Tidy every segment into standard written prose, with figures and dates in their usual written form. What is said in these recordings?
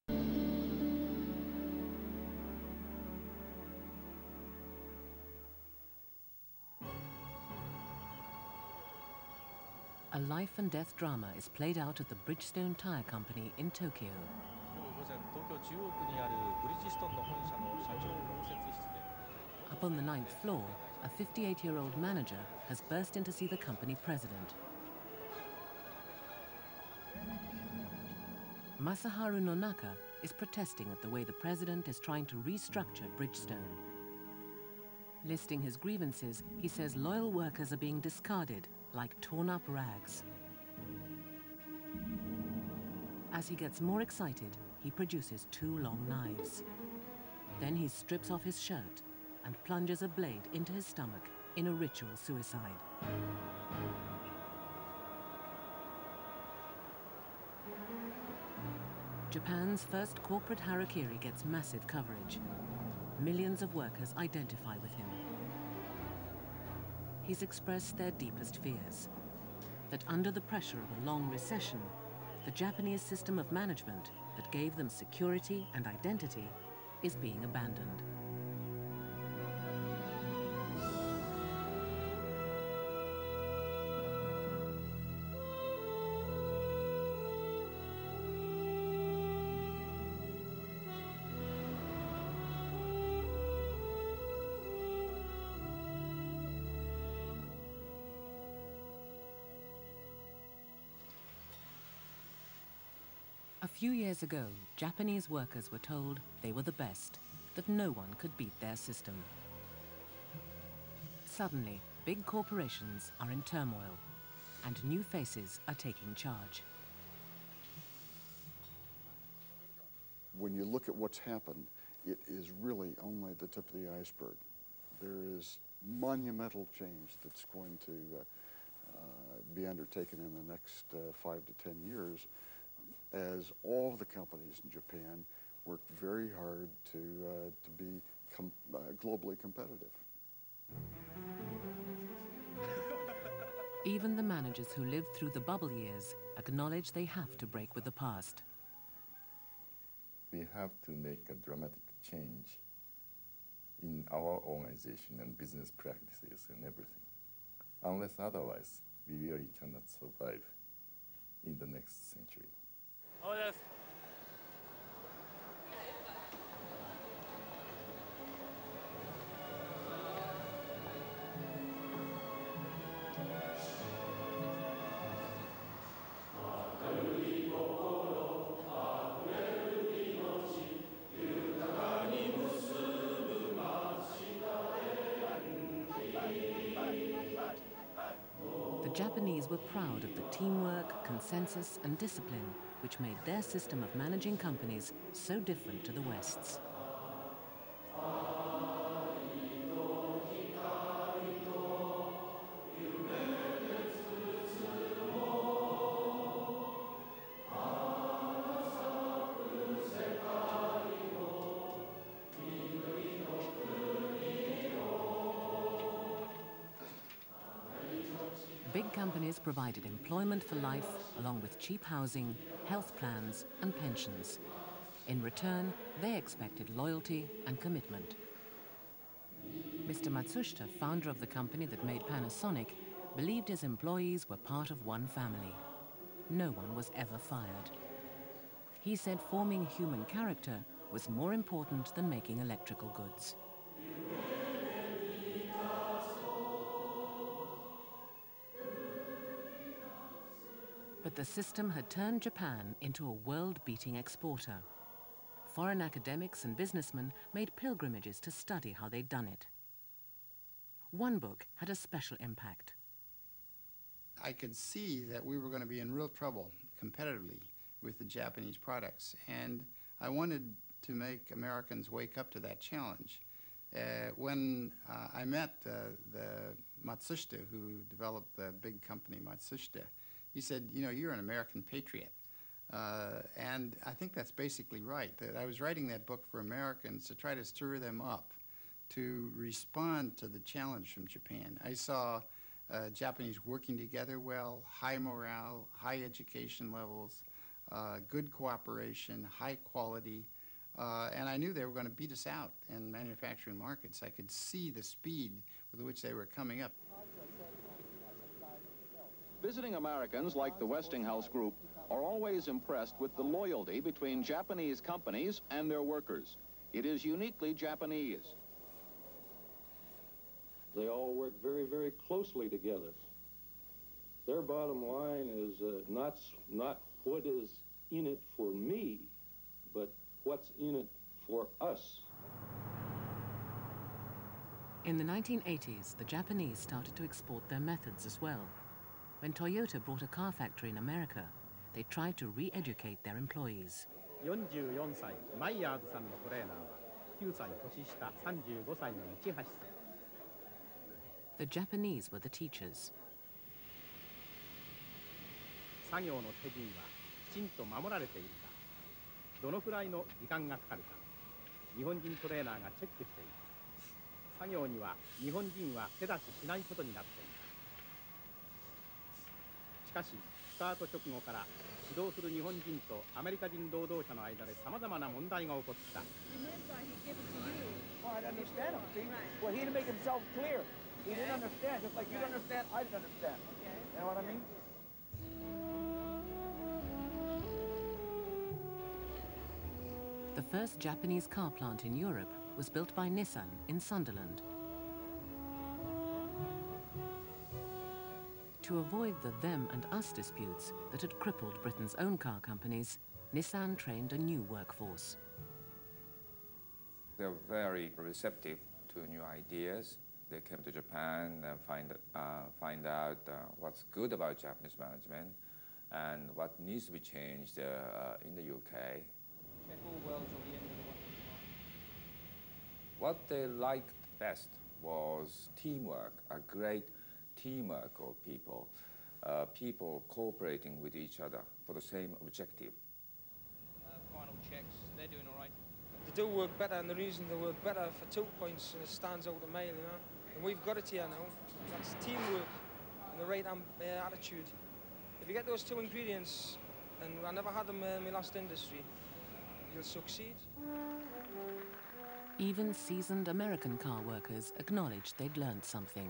A life and death drama is played out at the Bridgestone Tire Company in Tokyo. Up on the 9th floor, a 58-year-old manager has burst in to see the company president. Masaharu Nonaka is protesting at the way the president is trying to restructure Bridgestone. Listing his grievances, he says loyal workers are being discarded like torn-up rags. As he gets more excited, he produces 2 long knives. Then he strips off his shirt and plunges a blade into his stomach in a ritual suicide. Japan's first corporate harakiri gets massive coverage. Millions of workers identify with him. He's expressed their deepest fears, that under the pressure of a long recession, the Japanese system of management that gave them security and identity is being abandoned. A few years ago, Japanese workers were told they were the best, that no one could beat their system. Suddenly, big corporations are in turmoil, and new faces are taking charge. When you look at what's happened, it is really only the tip of the iceberg. There is monumental change that's going to be undertaken in the next 5 to 10 years, as all of the companies in Japan work very hard to be globally competitive. Even the managers who lived through the bubble years acknowledge they have to break with the past. We have to make a dramatic change in our organization and business practices and everything. Unless otherwise, we really cannot survive in the next century. Oh, yes. The Japanese were proud of the teamwork, consensus, and discipline which made their system of managing companies so different to the West's. Big companies provided employment for life, along with cheap housing, health plans, and pensions. In return, they expected loyalty and commitment. Mr. Matsushita, founder of the company that made Panasonic, believed his employees were part of one family. No one was ever fired. He said forming human character was more important than making electrical goods. But the system had turned Japan into a world-beating exporter. Foreign academics and businessmen made pilgrimages to study how they'd done it. One book had a special impact. I could see that we were going to be in real trouble competitively with the Japanese products, and I wanted to make Americans wake up to that challenge. When I met the Matsushita, who developed the big company Matsushita, he said, you know, you're an American patriot. And I think that's basically right, that I was writing that book for Americans to try to stir them up to respond to the challenge from Japan. I saw Japanese working together well, high morale, high education levels, good cooperation, high quality, and I knew they were going to beat us out in manufacturing markets. I could see the speed with which they were coming up. Visiting Americans like the Westinghouse Group are always impressed with the loyalty between Japanese companies and their workers. It is uniquely Japanese. They all work very, very closely together. Their bottom line is not what is in it for me, but what's in it for us. In the 1980s, the Japanese started to export their methods as well. When Toyota brought a car factory in America, they tried to re-educate their employees. 44歳マイヤーズさんのトレーナーは9歳年下35歳の市橋さん。 The Japanese were the teachers. 作業の手順はきちんと守られているか、どのくらいの時間がかかるか、日本人トレーナーがチェックしている。作業には日本人は手出ししないことになっていた。しかし、スタート直後から指導する日本人とアメリカ人労働者の間でさまざまな問題が起こった。Well, I'd understand him, see? Well, he didn't make himself clear. He didn't understand, just like you didn't understand, I didn't understand. You know what I mean? The first Japanese car plant in Europe was built by Nissan in Sunderland. To avoid the them and us disputes that had crippled Britain's own car companies, Nissan trained a new workforce. They're very receptive to new ideas. They came to Japan and find out what's good about Japanese management and what needs to be changed in the UK. What they liked best was teamwork, a great teamwork of people, people cooperating with each other for the same objective. Final checks, they're doing all right. They do work better, and the reason they work better for 2 points, and it stands out the mile, you know. And we've got it here now. That's teamwork and the right attitude. If you get those two ingredients, and I never had them in my last industry, you'll succeed. Even seasoned American car workers acknowledged they'd learned something.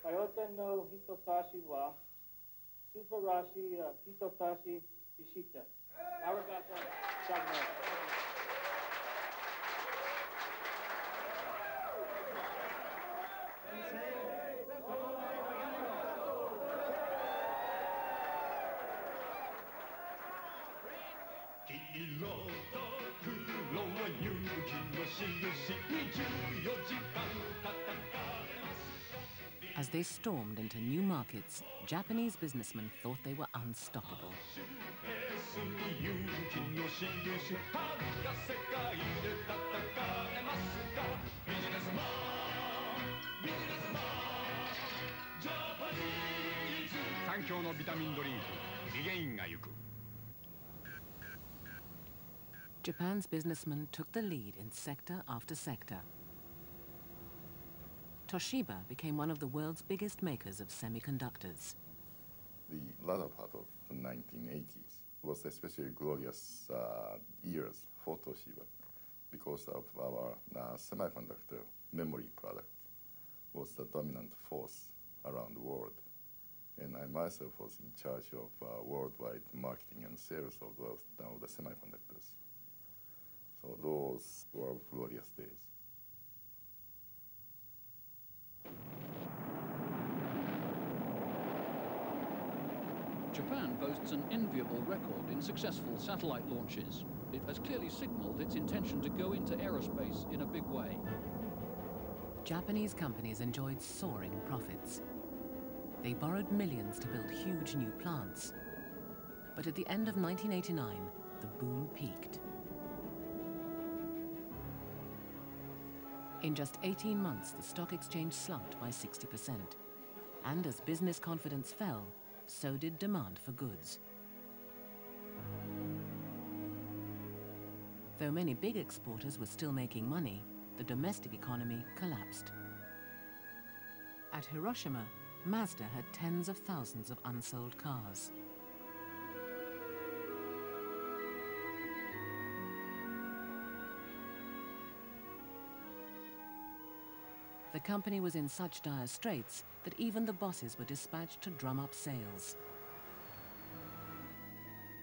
Toyota no Hitotashi wa Subarashi Hitotashi Ishita. Arigato. As they stormed into new markets, Japanese businessmen thought they were unstoppable. Japan's businessmen took the lead in sector after sector. Toshiba became one of the world's biggest makers of semiconductors. The latter part of the 1980s was especially glorious years for Toshiba because of our semiconductor memory product was the dominant force around the world. And I myself was in charge of worldwide marketing and sales of the semiconductors. So those were glorious days. Japan boasts an enviable record in successful satellite launches. It has clearly signaled its intention to go into aerospace in a big way. Japanese companies enjoyed soaring profits. They borrowed millions to build huge new plants. But at the end of 1989, the boom peaked. In just 18 months, the stock exchange slumped by 60%. And as business confidence fell, so did demand for goods. Though many big exporters were still making money, the domestic economy collapsed. At Hiroshima, Mazda had tens of thousands of unsold cars. The company was in such dire straits that even the bosses were dispatched to drum up sales.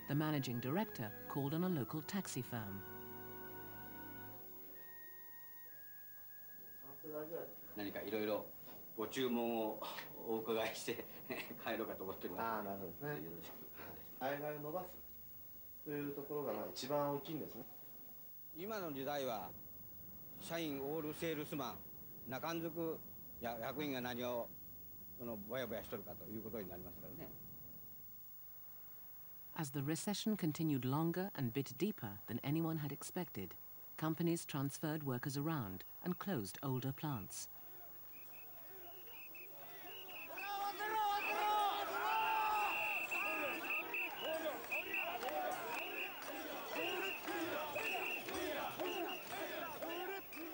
The managing director called on a local taxi firm. 何かいろいろご注文をお伺いして帰ろうかと思っております。ああ、なるほどですね。よろしく。海外を伸ばすというところが一番大きいんですね。今の時代は社員オールセールスマン、中んづく役員が何をぼやぼやしとるかということになりますからね。As the recession continued longer and bit deeper than anyone had expected, companies transferred workers around and closed older plants.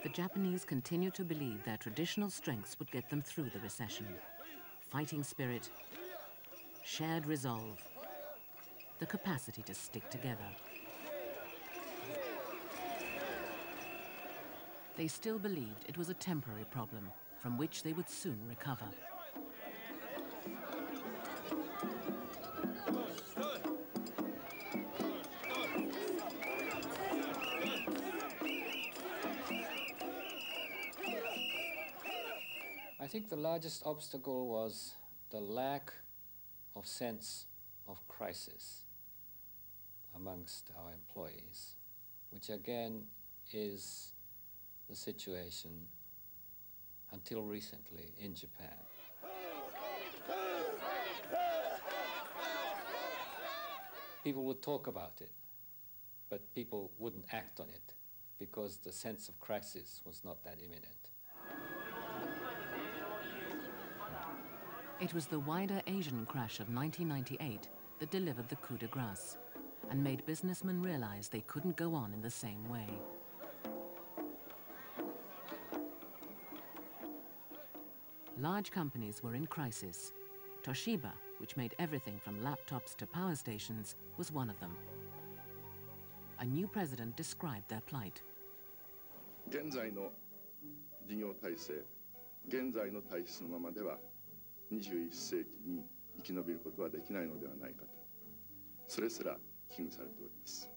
The Japanese continued to believe their traditional strengths would get them through the recession. Fighting spirit, shared resolve, the capacity to stick together. They still believed it was a temporary problem from which they would soon recover. I think the largest obstacle was the lack of sense of crisis amongst our employees, which again is the situation until recently in Japan. People would talk about it, but people wouldn't act on it because the sense of crisis was not that imminent. It was the wider Asian crash of 1998 that delivered the coup de grace and made businessmen realize they couldn't go on in the same way. Large companies were in crisis. Toshiba, which made everything from laptops to power stations, was one of them. A new president described their plight. 現在の事業体制、現在の体質のままでは21世紀に生き延びることはできないのではないかと、それすら危惧されております。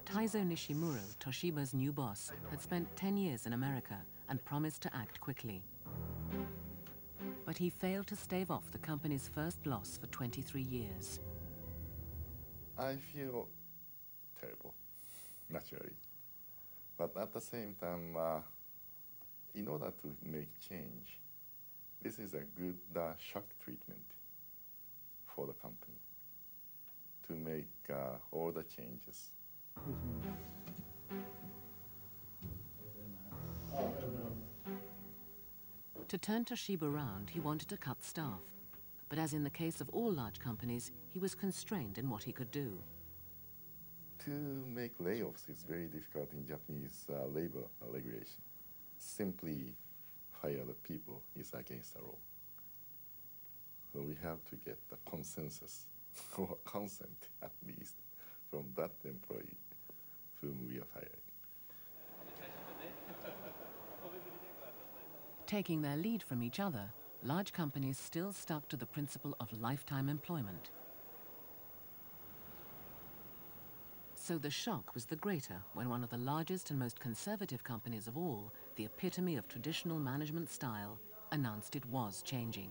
Taizo Nishimuro, Toshiba's new boss, had spent 10 years in America and promised to act quickly. But he failed to stave off the company's first loss for 23 years. I feel terrible, naturally. But at the same time, in order to make change, this is a good shock treatment for the company to make all the changes. To turn Toshiba round, he wanted to cut staff. But as in the case of all large companies, he was constrained in what he could do. To make layoffs is very difficult in Japanese labor regulation. Simply fire the people is against the law. So we have to get the consensus or consent at least from that employee whom we are firing. Taking their lead from each other, large companies still stuck to the principle of lifetime employment. So the shock was the greater when one of the largest and most conservative companies of all, the epitome of traditional management style, announced it was changing.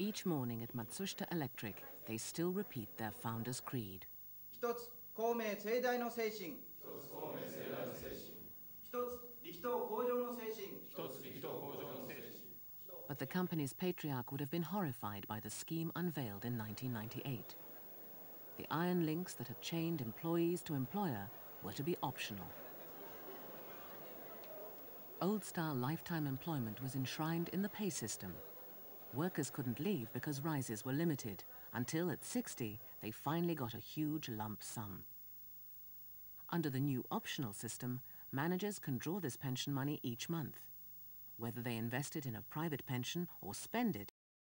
Each morning at Matsushita Electric, they still repeat their founder's creed. But the company's patriarch would have been horrified by the scheme unveiled in 1998. The iron links that had chained employees to employer were to be optional. Old-style lifetime employment was enshrined in the pay system. Workers couldn't leave because rises were limited, until at 60, they finally got a huge lump sum. Under the new optional system, managers can draw this pension money each month. Whether they invest it in a private pension or spend it